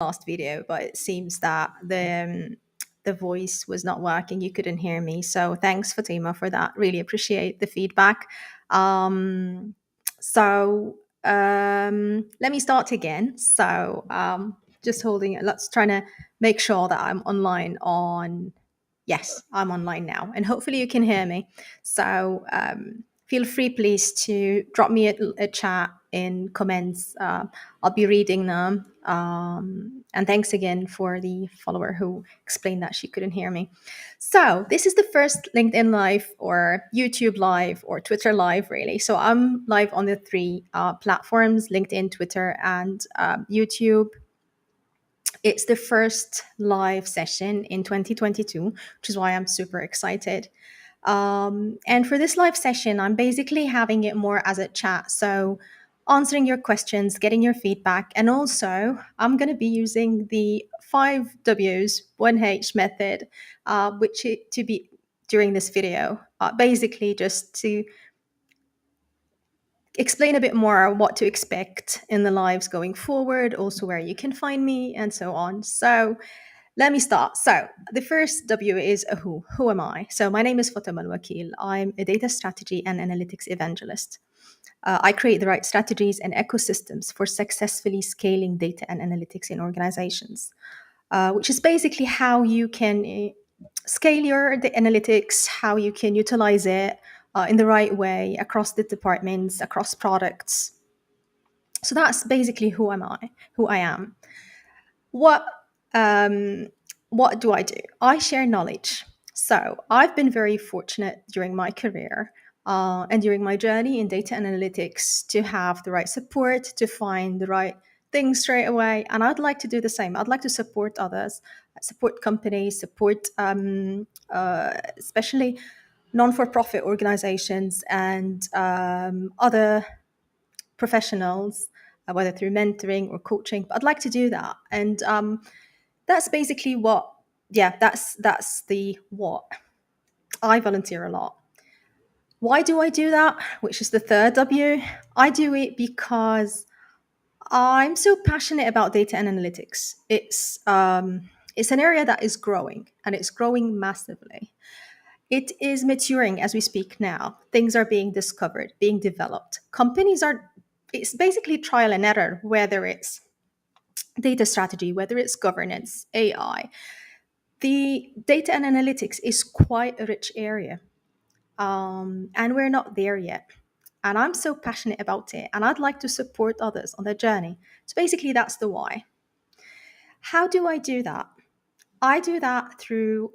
last video, but it seems that the voice was not working. You couldn't hear me. So thanks, Fatima, for that. Really appreciate the feedback. Um, Let me start again. Just holding it. Let's try to make sure that I'm online on. Yes, I'm online now, and hopefully you can hear me. Feel free, please, to drop me a chat in comments. I'll be reading them. And thanks again for the follower who explained that she couldn't hear me. So this is the first LinkedIn Live or YouTube Live or Twitter Live, really. So I'm live on the three platforms: LinkedIn, Twitter, and YouTube. It's the first live session in 2022, which is why I'm super excited. And for this live session, I'm basically having it more as a chat. So, answering your questions, getting your feedback, and also I'm going to be using the 5 Ws, 1H method, to be during this video, basically just to explain a bit more what to expect in the lives going forward, also where you can find me, and so on. So, let me start. So, the first W is a who. Who am I? So, my name is Fatima El-Wakeel. I'm a data strategy and analytics evangelist. I create the right strategies and ecosystems for successfully scaling data and analytics in organizations, which is basically how you can scale your analytics, how you can utilize it in the right way across the departments, across products. So that's basically who I am. What um, what do I do? I share knowledge. So I've been very fortunate during my career and during my journey in data and analytics to have the right support, to find the right things straight away. And I'd like to do the same. I'd like to support others, support companies, support especially non-for-profit organizations and other professionals, whether through mentoring or coaching. But I'd like to do that, and that's basically what. Yeah, that's the what. I volunteer a lot. Why do I do that? Which is the third W. I do it because I'm so passionate about data and analytics. It's an area that is growing, and it's growing massively. It is maturing as we speak now. Things are being discovered, being developed. Companies are, it's basically trial and error, whether it's data strategy, whether it's governance, AI. The data and analytics is quite a rich area, and we're not there yet. And I'm so passionate about it, and I'd like to support others on their journey. So basically, that's the why. How do I do that? I do that through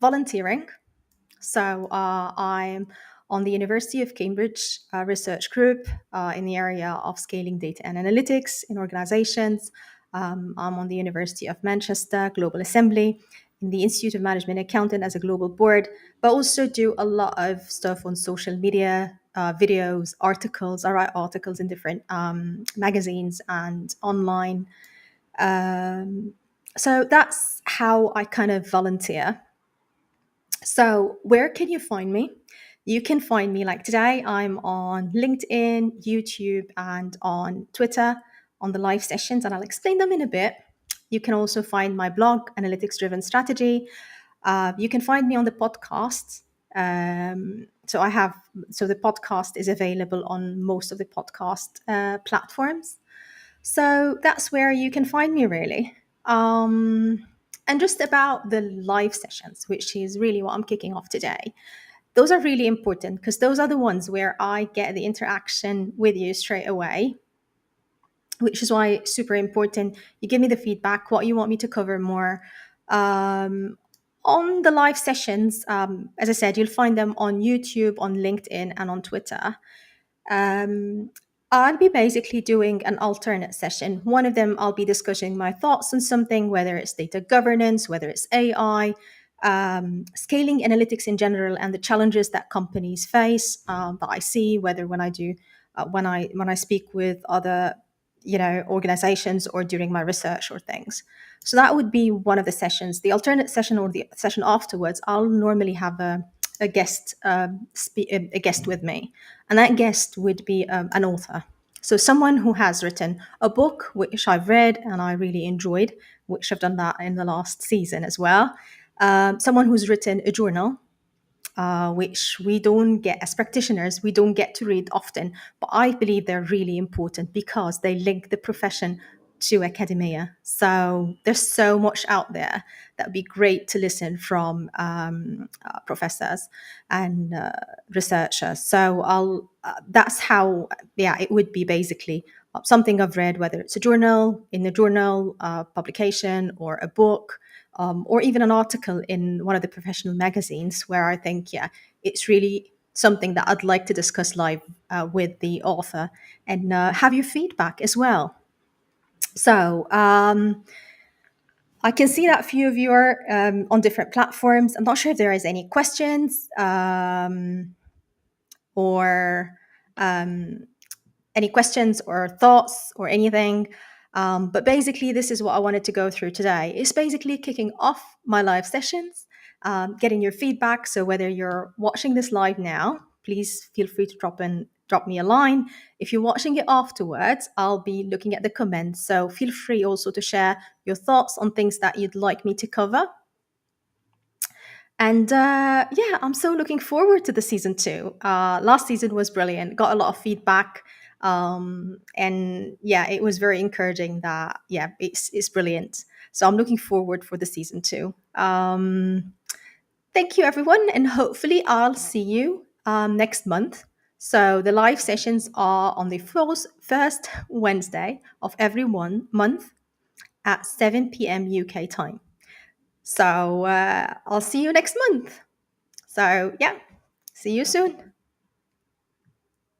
volunteering. So I'm on the University of Cambridge research group in the area of scaling data and analytics in organizations. I'm on the University of Manchester Global Assembly in the Institute of Management Accountant as a global board, but also do a lot of stuff on social media, videos, articles. I write articles in different magazines and online. So that's how I kind of volunteer. So, where can you find me? You can find me like today, I'm on LinkedIn, YouTube, and on Twitter on the live sessions, and I'll explain them in a bit. You can also find my blog, Analytics Driven Strategy. You can find me on the podcast. So the podcast is available on most of the podcast platforms. So that's where you can find me, really. And just about the live sessions, which is really what I'm kicking off today. Those are really important because those are the ones where I get the interaction with you straight away, which is why it's super important. You give me the feedback, what you want me to cover more. On the live sessions, as I said, you'll find them on YouTube, on LinkedIn, and on Twitter. I'll be basically doing an alternate session. One of them, I'll be discussing my thoughts on something, whether it's data governance, whether it's AI, scaling analytics in general, and the challenges that companies face that I see, whether when I do when I speak with other organizations or during my research or things. So that would be one of the sessions. The alternate session or the session afterwards, I'll normally have a guest with me, and that guest would be an author. So someone who has written a book, which I've read and I really enjoyed, which I've done that in the last season as well. Someone who's written a journal, which we don't get as practitioners, we don't get to read often, but I believe they're really important because they link the profession to academia. So there's so much out there that would be great to listen from professors and researchers. So that's how, yeah, it would be basically something I've read, whether it's a journal, in a journal, publication, or a book, or even an article in one of the professional magazines where I think, yeah, it's really something that I'd like to discuss live with the author and have your feedback as well. So I can see that a few of you are on different platforms. I'm not sure if there is any questions or any questions or thoughts or anything. But basically, this is what I wanted to go through today. It's basically kicking off my live sessions, getting your feedback. So whether you're watching this live now, please feel free to drop me a line. If you're watching it afterwards, I'll be looking at the comments. So feel free also to share your thoughts on things that you'd like me to cover. And yeah, I'm so looking forward to the season two. Last season was brilliant, got a lot of feedback. And yeah, it was very encouraging that, yeah, it's brilliant. So I'm looking forward for the season two. Thank you, everyone. And hopefully, I'll see you next month. So the live sessions are on the first Wednesday of every one month at 7 p.m. UK time. So I'll see you next month. So, yeah, see you soon.